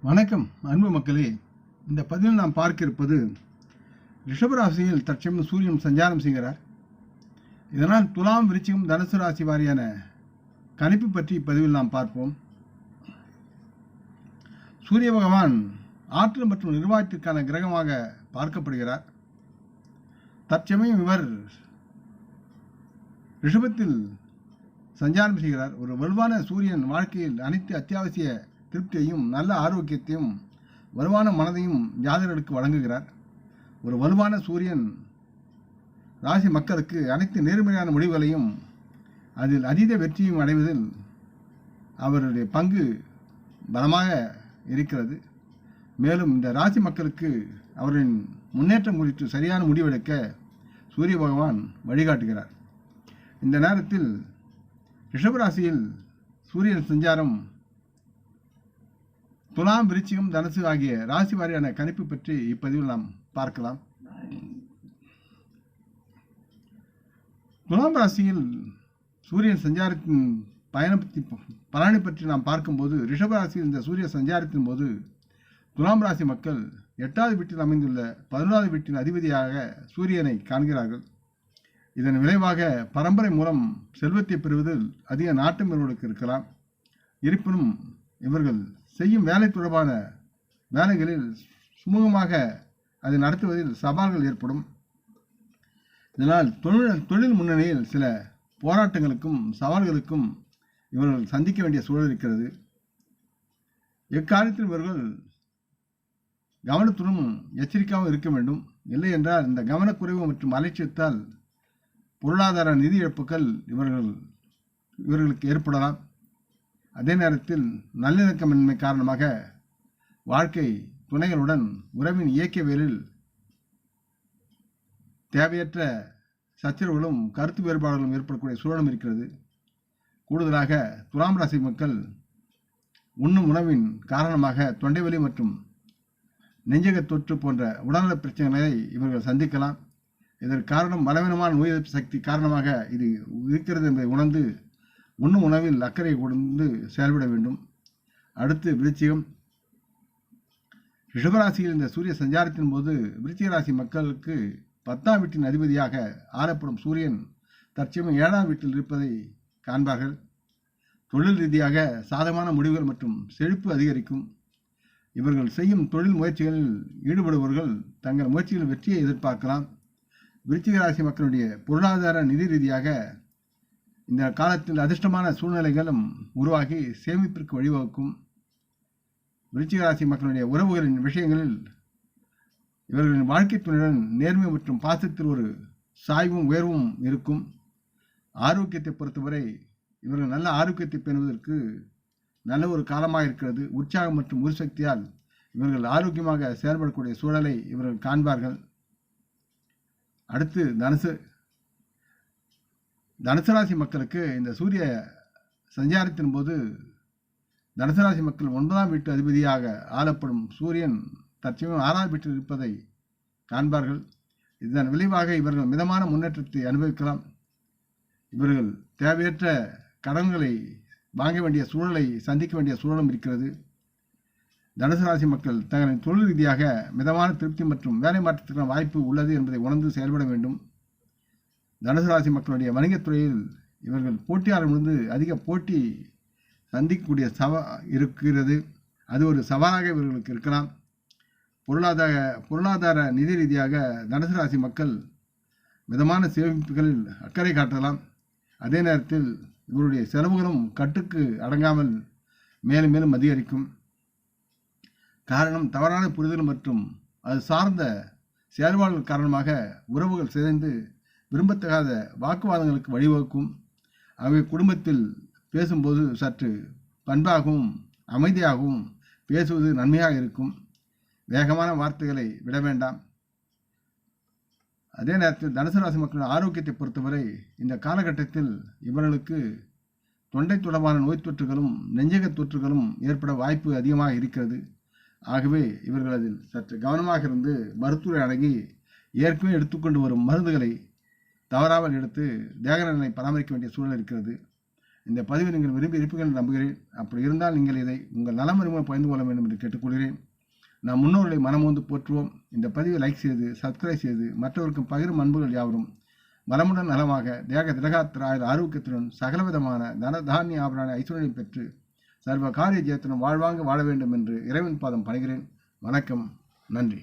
வணக்கம் அன்பு மக்களே. இந்த பதிவில் நாம் பார்க்க இருப்பது ரிஷபராசியில் தற்சமயம் சூரியன் சஞ்சாரம் செய்கிறார். இதனால் துலாம், விருச்சிகம், தனுசு ராசி வாரியான கணிப்பு பற்றி இப்பதிவில் நாம் பார்ப்போம். சூரிய பகவான் ஆற்றல் மற்றும் நிர்வாகத்திற்கான கிரகமாக பார்க்கப்படுகிறார். தற்சமயம் இவர் ரிஷபத்தில் சஞ்சாரம் செய்கிறார். ஒரு வலுவான சூரியன் வாழ்க்கையில் அனைத்து அத்தியாவசிய திருப்தியையும் நல்ல ஆரோக்கியத்தையும் வலுவான மனதையும் ஜாதகர்களுக்கு வழங்குகிறார். ஒரு வலுவான சூரியன் ராசி மக்களுக்கு அனைத்து நேர்மையான முடிவுகளையும் அதில் அதீத வெற்றியும் அடைவதில் அவருடைய பங்கு பலமாக இருக்கிறது. மேலும் இந்த ராசி மக்களுக்கு அவரின் முன்னேற்றம் குறித்து சரியான முடிவெடுக்க சூரிய பகவான் வழிகாட்டுகிறார். இந்த நேரத்தில் ரிஷபராசியில் சூரியன் சஞ்சாரம் துலாம், விருச்சிகம், தனுசு ஆகிய ராசி வாரியான கணிப்பு பற்றி இப்பதிவில் நாம் பார்க்கலாம். துலாம் ராசியில் சூரியன் சஞ்சாரத்தின் பலனை பற்றி நாம் பார்க்கும்போது, ரிஷபராசியில் இந்த சூரிய சஞ்சாரத்தின் போது துலாம் ராசி மக்கள் 8வது வீட்டில் அமைந்துள்ள 11வது வீட்டின் அதிபதியாக சூரியனை காண்கிறார்கள். இதன் விளைவாக பரம்பரை மூலம் செல்வத்தை பெறுவதில் அதிக நாட்டம் இவர்களுக்கு இருக்கலாம். இருப்பினும் இவர்கள் செய்யும் வேலை தொடர்பான வேலைகளில் சுமூகமாக அதை நடத்துவதில் சவால்கள் ஏற்படும். இதனால் தொழில் முன்னணியில் சில போராட்டங்களுக்கும் சவால்களுக்கும் இவர்கள் சந்திக்க வேண்டிய சூழல் இருக்கிறது. எக்காலத்தில் இவர்கள் கவனத்துடன் எச்சரிக்கையாகவும் இருக்க வேண்டும். இல்லை என்றால் இந்த கவனக்குறைவு மற்றும் அலட்சியத்தால் பொருளாதார நிதி இழப்புகள் இவர்களுக்கு ஏற்படலாம். அதே நேரத்தில் நல்லிணக்கமின்மை காரணமாக வாழ்க்கை துணைகளுடன் உறவின் இயக்கவியலில் தேவையற்ற சச்சரவுகளும் கருத்து வேறுபாடுகளும் ஏற்படக்கூடிய சூழலும் இருக்கிறது. கூடுதலாக துலாம் ராசி மக்கள் உண்ணும் உணவின் காரணமாக தொண்டைவலி மற்றும் நெஞ்சக தொற்று போன்ற உடல்நல பிரச்சனைகளை இவர்கள் சந்திக்கலாம். இதற்கு காரணம் பலவீனமான நோய் எதிர்ப்பு சக்தி காரணமாக இது இருக்கிறது என்பதை உணர்ந்து உண்ணும் உணவில் அக்கறை கொண்டு செயல்பட வேண்டும். அடுத்து விருச்சிகம். ரிஷபராசியில் இந்த சூரிய சஞ்சாரத்தின் போது விருச்சிக ராசி மக்களுக்கு 10ஆம் வீட்டின் அதிபதியாக ஆளப்படும் சூரியன் தற்சமயம் 7ஆம் வீட்டில் இருப்பதை காண்பார்கள். தொழில் ரீதியாக சாதகமான முடிவுகள் மற்றும் செழிப்பு அதிகரிக்கும். இவர்கள் செய்யும் தொழில் முயற்சிகளில் ஈடுபடுபவர்கள் தங்கள் முயற்சிகளில் வெற்றியை எதிர்பார்க்கலாம். விருச்சிக ராசி மக்களுடைய பொருளாதார நிதி ரீதியாக இந்த காலத்தில் அதிர்ஷ்டமான சூழ்நிலைகளும் உருவாகி சேமிப்பிற்கு வழிவகுக்கும். விருச்சிக ராசி மக்களுடைய உறவுகளின் விஷயங்களில் இவர்களின் வாழ்க்கை துணையுடன் நேர்மை மற்றும் பாசத்தில் ஒரு சாய்வும் உயர்வும் இருக்கும். ஆரோக்கியத்தை பொறுத்தவரை இவர்கள் நல்ல ஆரோக்கியத்தை பெறுவதற்கு நல்ல ஒரு காலமாக இருக்கிறது. உற்சாகம் மற்றும் உருசக்தியால் இவர்கள் ஆரோக்கியமாக செயல்படக்கூடிய சூழலை இவர்கள் காண்பார்கள். அடுத்து தனுசு ராசி மக்களுக்கு இந்த சூரிய சஞ்சாரத்தின் போது தனுசு ராசி மக்கள் 9ஆம் வீட்டு அதிபதியாக ஆளப்படும் சூரியன் தற்சமயம் 6ஆம் வீட்டில் இருப்பதை காண்பார்கள். இதன் விளைவாக இவர்கள் மிதமான முன்னேற்றத்தை அனுபவிக்கலாம். இவர்கள் தேவையற்ற கடன்களை வாங்க வேண்டிய சூழலை சந்திக்க வேண்டிய சூழலும் இருக்கிறது. தனுசு ராசி மக்கள் தங்களின் தொழில் ரீதியாக மிதமான திருப்தி மற்றும் வேலை மாற்றத்திற்கான வாய்ப்பு உள்ளது என்பதை உணர்ந்து செயல்பட வேண்டும். தனுசு ராசி மக்களுடைய வணிகத்துறையில் இவர்கள் போட்டியாளர்களிருந்து அதிக போட்டி சந்திக்கக்கூடிய இருக்கிறது. அது ஒரு சவாலாக இவர்களுக்கு இருக்கலாம். பொருளாதார நிதி ரீதியாக தனுசு ராசி மக்கள் மிதமான சேமிப்புகளில் அக்கறை காட்டலாம். அதே நேரத்தில் இவருடைய செலவுகளும் கட்டுக்கு அடங்காமல் மேலும் மேலும் அதிகரிக்கும். காரணம் தவறான புரிதல் மற்றும் அது சார்ந்த செயல்பாடுகள் காரணமாக உறவுகள் சிதைந்து விரும்பத்தகாத வாக்குவாதங்களுக்கு வழிவகுக்கும். ஆகவே குடும்பத்தில் பேசும்போது சற்று பண்பாகவும் அமைதியாகவும் பேசுவது நன்மையாக இருக்கும். வேகமான வார்த்தைகளை விட வேண்டாம். அதே நேரத்தில் தனுசு ராசி மக்களின் ஆரோக்கியத்தை பொறுத்தவரை இந்த காலகட்டத்தில் இவர்களுக்கு தொண்டை தொடர்பான நோய் தொற்றுகளும் நெஞ்சக தொற்றுகளும் ஏற்பட வாய்ப்பு அதிகமாக இருக்கிறது. ஆகவே இவர்கள் அதில் சற்று கவனமாக இருந்து மருத்துவரை அணுகி ஏற்கனவே எடுத்துக்கொண்டு வரும் மருந்துகளை தவறாமல் எடுத்து தேக நலனை பராமரிக்க வேண்டிய சூழல் இருக்கிறது. இந்த பதிவை நீங்கள் விரும்பி இருப்பீர்கள் என்று நம்புகிறேன். அப்படி இருந்தால் நீங்கள் இதை உங்கள் நலமறிமுறை பகிர்ந்து கொள்ள வேண்டும் என்று கேட்டுக்கொள்கிறேன். நாம் முன்னோர்களை மனமோந்து போற்றுவோம். இந்த பதிவை லைக் செய்து சப்ஸ்கிரைப் செய்து மற்றவருக்கும் பகிரும் அன்புகள் யாவரும் வளமுடன் நலமாக தேக திரகாத்திர ஆரோக்கியத்துடன் சகலவிதமான தன தானிய ஆபரான ஐஸ்வர்யம் பெற்று சர்வ காரிய ஜெயத்துடன் வாழ்வாங்க வாழ வேண்டும் என்று இறைவன் பாதம் பணிகிறேன். வணக்கம். நன்றி.